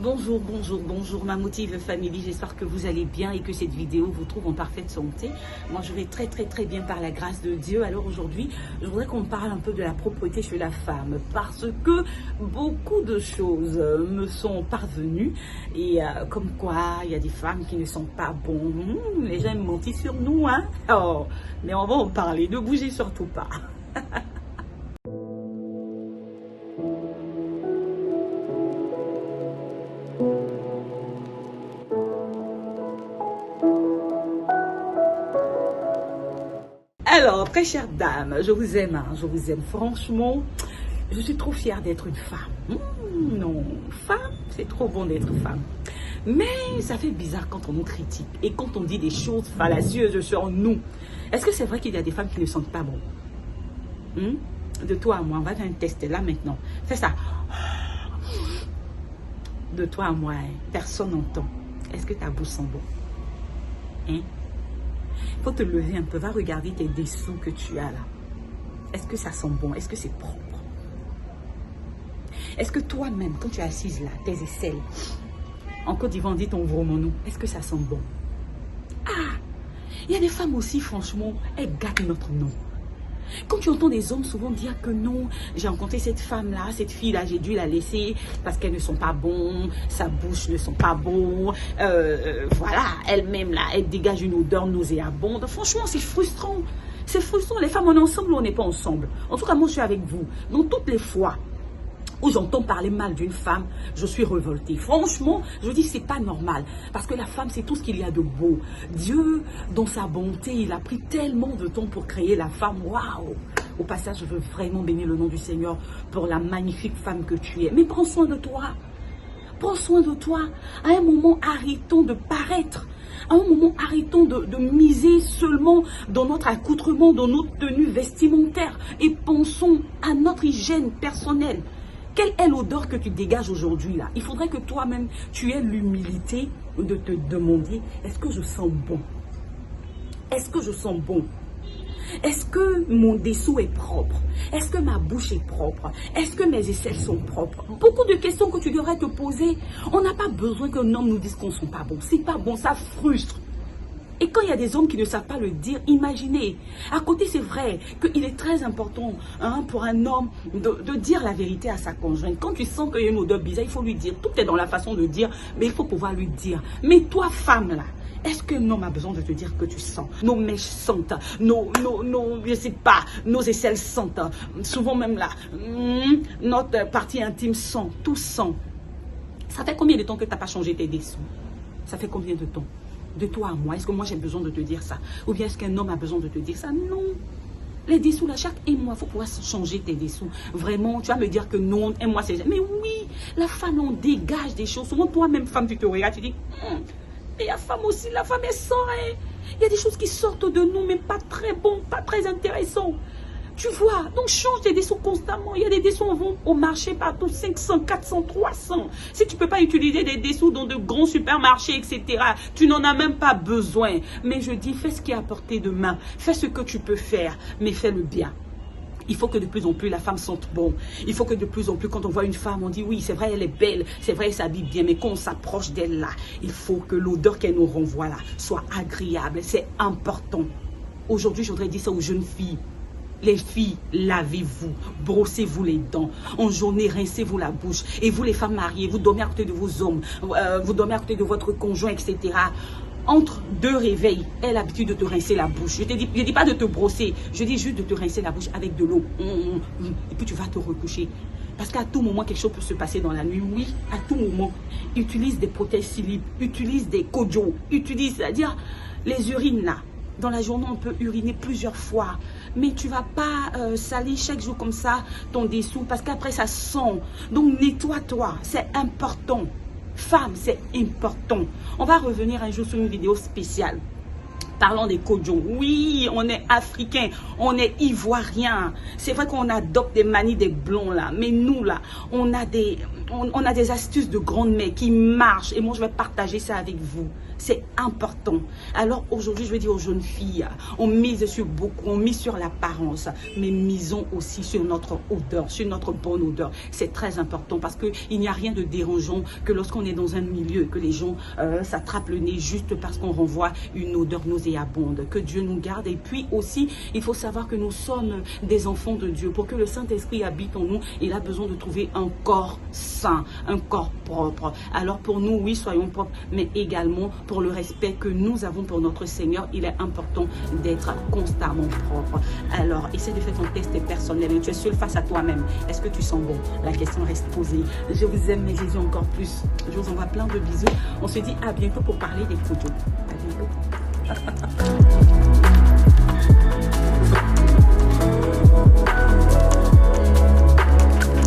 Bonjour ma Motive Family, j'espère que vous allez bien et que cette vidéo vous trouve en parfaite santé. Moi je vais très bien par la grâce de Dieu. Alors aujourd'hui, je voudrais qu'on parle un peu de la propreté chez la femme parce que beaucoup de choses me sont parvenues et comme quoi il y a des femmes qui ne sont pas bonnes. Les gens aiment mentir sur nous, hein. Oh, mais on va en parler, ne bougez surtout pas. Alors, très chère dame, je vous aime, hein, je vous aime. Franchement, je suis trop fière d'être une femme. Non, femme, c'est trop bon d'être femme. Mais ça fait bizarre quand on nous critique et quand on dit des choses fallacieuses sur nous. Est-ce que c'est vrai qu'il y a des femmes qui ne sentent pas bon? De toi à moi, on va faire un test là maintenant. Fais ça. De toi à moi, hein, personne n'entend. Est-ce que ta bouche sent bon? Hein? Il faut te lever un peu, va regarder tes dessous que tu as là. Est-ce que ça sent bon? Est-ce que c'est propre? Est-ce que toi-même, quand tu es assise là, tes aisselles, en Côte d'Ivoire on dit ton vromonou, est-ce que ça sent bon? Ah, il y a des femmes aussi, franchement, elles gâtent notre nom. Quand tu entends des hommes souvent dire que non, j'ai rencontré cette femme-là, cette fille-là, j'ai dû la laisser parce qu'elles ne sont pas bonnes, sa bouche ne sont pas bonnes, voilà, elle-même là, elle dégage une odeur nauséabonde. Franchement, c'est frustrant. C'est frustrant. Les femmes, on est ensemble ou on n'est pas ensemble. En tout cas, moi, je suis avec vous. Donc, toutes les fois où j'entends parler mal d'une femme, je suis révoltée. Franchement, je dis que c'est pas normal. Parce que la femme, c'est tout ce qu'il y a de beau. Dieu, dans sa bonté, il a pris tellement de temps pour créer la femme. Waouh! Au passage, je veux vraiment bénir le nom du Seigneur pour la magnifique femme que tu es. Mais prends soin de toi. Prends soin de toi. À un moment, arrêtons de paraître. À un moment, arrêtons de miser seulement dans notre accoutrement, dans notre tenue vestimentaire. Et pensons à notre hygiène personnelle. Quelle est l'odeur que tu dégages aujourd'hui là? Il faudrait que toi-même, tu aies l'humilité de te demander, est-ce que je sens bon? Est-ce que je sens bon? Est-ce que mon dessous est propre? Est-ce que ma bouche est propre? Est-ce que mes aisselles sont propres? Beaucoup de questions que tu devrais te poser. On n'a pas besoin qu'un homme nous dise qu'on ne sent pas bon. C'est pas bon, ça frustre. Et quand il y a des hommes qui ne savent pas le dire, imaginez. À côté, c'est vrai qu'il est très important pour un homme de dire la vérité à sa conjointe. Quand tu sens qu'il y a une odeur bizarre, il faut lui dire. Tout est dans la façon de dire, mais il faut pouvoir lui dire. Mais toi, femme, là, est-ce qu'un homme a besoin de te dire que tu sens? Nos mèches sentent, je sais pas, nos aisselles sentent. Souvent même là, notre partie intime sent, tout sent. Ça fait combien de temps que tu n'as pas changé tes dessous? Ça fait combien de temps? De toi à moi, est-ce que moi j'ai besoin de te dire ça? Ou bien est-ce qu'un homme a besoin de te dire ça? Non. Les dessous là, chaque mois, il faut pouvoir changer tes dessous. Vraiment, tu vas me dire que non, et moi c'est... Mais oui, la femme, on dégage des choses. Souvent, toi-même, femme, tu te regardes, tu dis... Mais la femme aussi, la femme, elle sort. Hein. Il y a des choses qui sortent de nous, mais pas très bon, pas très intéressant. Tu vois, donc change tes dessous constamment. Il y a des dessous, on va au marché partout, 500, 400, 300. Si tu ne peux pas utiliser des dessous dans de grands supermarchés, etc., tu n'en as même pas besoin. Mais je dis, fais ce qui est à portée de main. Fais ce que tu peux faire, mais fais-le bien. Il faut que de plus en plus la femme sente bon. Il faut que de plus en plus, quand on voit une femme, on dit oui, c'est vrai, elle est belle, c'est vrai, elle s'habille bien, mais quand on s'approche d'elle là, il faut que l'odeur qu'elle nous renvoie là soit agréable. C'est important. Aujourd'hui, je voudrais dire ça aux jeunes filles. Les filles, lavez-vous, brossez-vous les dents. En journée, rincez-vous la bouche. Et vous, les femmes mariées, vous dormez à côté de vos hommes, vous dormez à côté de votre conjoint, etc. Entre deux réveils, aie l'habitude de te rincer la bouche. Je dis pas de te brosser, je dis juste de te rincer la bouche avec de l'eau. Et puis tu vas te recoucher. Parce qu'à tout moment, quelque chose peut se passer dans la nuit. Oui, à tout moment. Utilise des protège-slip, utilise des kojo, utilise, c'est-à-dire les urines là. Dans la journée, on peut uriner plusieurs fois. Mais tu ne vas pas salir chaque jour comme ça ton dessous parce qu'après ça sent. Donc nettoie-toi, c'est important. Femme, c'est important. On va revenir un jour sur une vidéo spéciale. Parlons des Kodjo. Oui, on est africains, on est ivoiriens. C'est vrai qu'on adopte des manies des blonds là. Mais nous là, on a des astuces de grande mère qui marchent. Et moi, je vais partager ça avec vous. C'est important. Alors aujourd'hui, je vais dire aux jeunes filles, on mise sur beaucoup, on mise sur l'apparence, mais misons aussi sur notre odeur, sur notre bonne odeur. C'est très important parce qu'il n'y a rien de dérangeant que lorsqu'on est dans un milieu, que les gens s'attrapent le nez juste parce qu'on renvoie une odeur nauséabonde. Que Dieu nous garde. Et puis aussi, il faut savoir que nous sommes des enfants de Dieu. Pour que le Saint-Esprit habite en nous, il a besoin de trouver un corps sain, un corps propre. Alors pour nous, oui, soyons propres, mais également pour le respect que nous avons pour notre Seigneur, il est important d'être constamment propre. Alors, essaie de faire ton test personnel. Tu es seul face à toi-même. Est-ce que tu sens bon? La question reste posée. Je vous aime, mes Jésus, encore plus. Je vous envoie plein de bisous. On se dit à bientôt pour parler des photos. À bientôt.